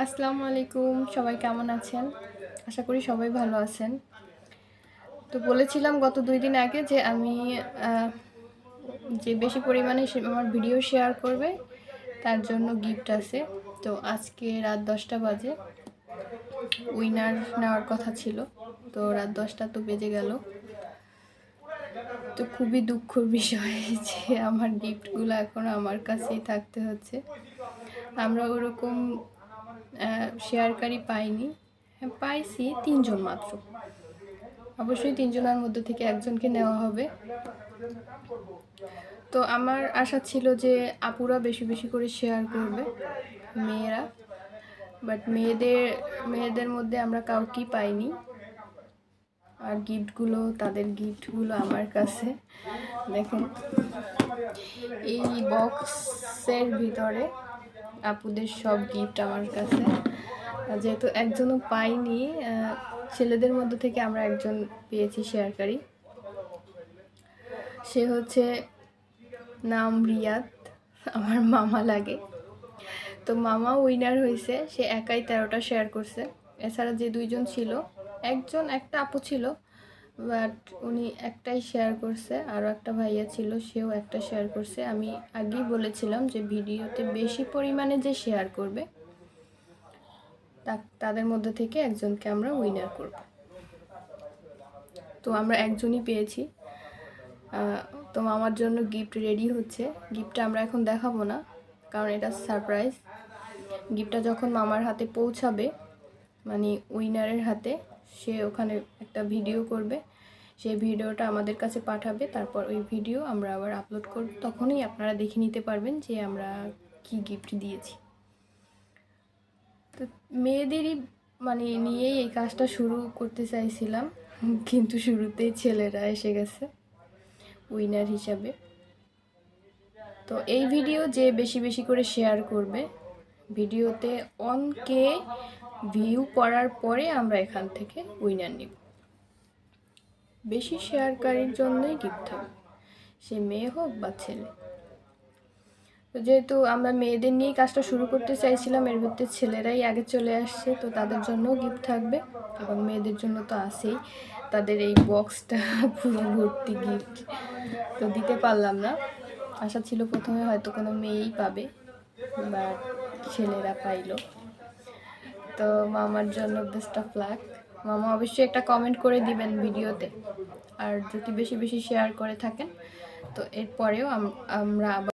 আসসালামু আলাইকুম, সবাই কেমন আছেন? আশা করি সবাই ভালো আছেন। তো বলেছিলাম গত ২ দিন আগে যে আমি যে বেশি পরিমাণে আমার ভিডিও শেয়ার করবে তার জন্য গিফট আছে। তো আজকে রাত ১০টা বাজে উইনার নেওয়ার কথা ছিল। তো রাত ১০টা তো বেজে গেল। তো খুবই দুঃখের বিষয় যে আমার গিফটগুলো এখনও আমার কাছেই থাকতে হচ্ছে। আমরা ওরকম শেয়ারকারী পাইনি। হ্যাঁ, পাইছি ৩ জন মাত্র। অবশ্যই ৩ জনের মধ্যে থেকে একজনকে নেওয়া হবে। তো আমার আশা ছিল যে আপুরা বেশি বেশি করে শেয়ার করবে, মেয়েরা। বাট মেয়েদের মধ্যে আমরা কাউকেই পাইনি। আর তাদের গিফটগুলো আমার কাছে দেখুন, এই বক্সের ভিতরে আপুদের সব গিফট আমার কাছে। যেহেতু একজনও পাইনি, ছেলেদের মধ্যে থেকে আমরা একজন পেয়েছি শেয়ারকারী। সে হচ্ছে নাম রিয়াদ, আমার মামা লাগে। তো মামা উইনার হয়েছে, সে একাই 13টা শেয়ার করছে। এছাড়া যে 2 জন ছিল, একটা আপু ছিল, বাট উনি একটাই শেয়ার করছে। আরও একটা ভাইয়া ছিল, সেও একটা শেয়ার করছে। আমি আগেই বলেছিলাম যে ভিডিওতে বেশি পরিমাণে যে শেয়ার করবে তাদের মধ্যে থেকে একজনকে আমরা উইনার করব। তো আমরা একজনই পেয়েছি। তো মামার জন্য গিফট রেডি হচ্ছে। গিফটটা আমরা এখন দেখাবো না, কারণ এটা সারপ্রাইজ। গিফটটা যখন মামার হাতে পৌঁছাবে, মানে উইনারের হাতে, সে ওখানে একটা ভিডিও করবে। সেই ভিডিওটা আমাদের কাছে পাঠাবে। তারপর ওই ভিডিও আমরা আবার আপলোড করব। তখনই আপনারা দেখে নিতে পারবেন যে আমরা কি গিফট দিয়েছি। তো মেয়েদেরই নিয়েই এই কাজটা শুরু করতে চাইছিলাম, কিন্তু শুরুতেই ছেলেরা এসে গেছে উইনার হিসাবে। তো এই ভিডিও যে বেশি বেশি করে শেয়ার করবে, ভিডিওতে 1K ভিউ পড়ার পরে আমরা এখান থেকে উইনার নিব। বেশি শেয়ারকারীর জন্যই গিফট থাকবে, সে মেয়ে হোক বা ছেলে। তো যেহেতু আমরা মেয়েদের নিয়েই কাজটা শুরু করতে চাইছিলাম, এর ভিতরে ছেলেরাই আগে চলে আসছে, তো তাদের জন্যও গিফট থাকবে। এবং মেয়েদের জন্য তো আছেই, তাদের এই বক্সটা পুরো ভর্তি গিফট। তো দিতে পারলাম না। আশা ছিল প্রথমে হয়তো কোনো মেয়েই পাবে, বাট ছেলেরা পাইলো। তো মামার জন্য বেস্ট অফ লাক। মামা অবশ্যই একটা কমেন্ট করে দিবেন ভিডিওতে, আর যদি বেশি বেশি শেয়ার করে থাকেন তো এরপরেও আমরা আবার